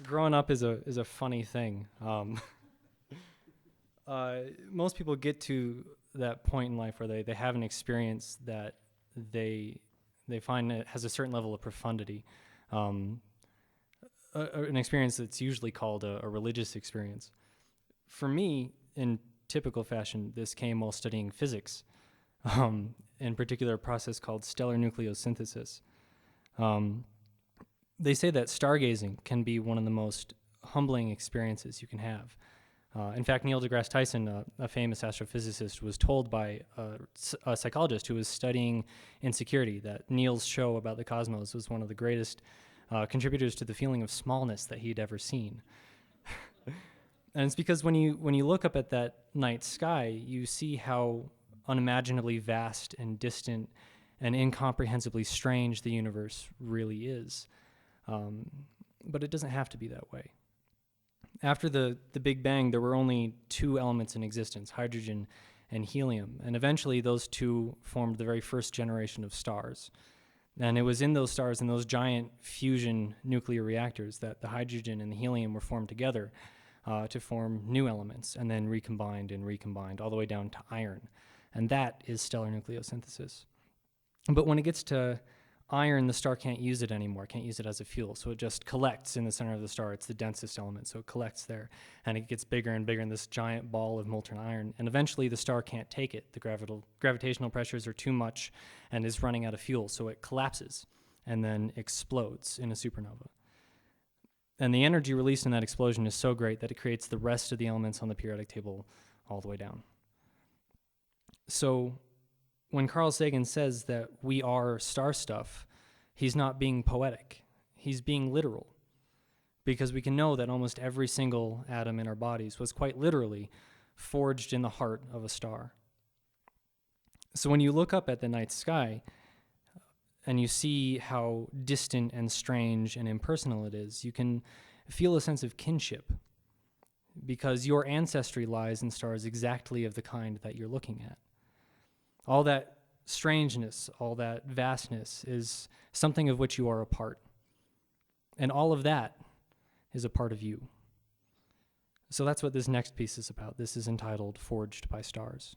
Growing up is a funny thing. Most people get to that point in life where they have an experience that they find it has a certain level of profundity, an experience that's usually called a religious experience. For me, in typical fashion, this came while studying physics, in particular a process called stellar nucleosynthesis. They say that stargazing can be one of the most humbling experiences you can have. In fact, Neil deGrasse Tyson, a famous astrophysicist, was told by a psychologist who was studying insecurity that Neil's show about the cosmos was one of the greatest contributors to the feeling of smallness that he'd ever seen. And it's because when you look up at that night sky, you see how unimaginably vast and distant and incomprehensibly strange the universe really is. But it doesn't have to be that way. After the Big Bang, there were only two elements in existence, hydrogen and helium, and eventually those two formed the very first generation of stars. And it was in those stars, in those giant fusion nuclear reactors, that the hydrogen and the helium were formed together to form new elements, and then recombined and recombined all the way down to iron. And that is stellar nucleosynthesis. But when it gets to iron, the star can't use it anymore, can't use it as a fuel, so it just collects in the center of the star. It's the densest element, so it collects there, and it gets bigger and bigger in this giant ball of molten iron, and eventually the star can't take it. The gravitational pressures are too much and is running out of fuel, so it collapses and then explodes in a supernova. And the energy released in that explosion is so great that it creates the rest of the elements on the periodic table all the way down. So when Carl Sagan says that we are star stuff, he's not being poetic. He's being literal, because we can know that almost every single atom in our bodies was quite literally forged in the heart of a star. So when you look up at the night sky and you see how distant and strange and impersonal it is, you can feel a sense of kinship, because your ancestry lies in stars exactly of the kind that you're looking at. All that strangeness, all that vastness is something of which you are a part. And all of that is a part of you. So that's what this next piece is about. This is entitled Forged by Stars.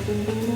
Thank you.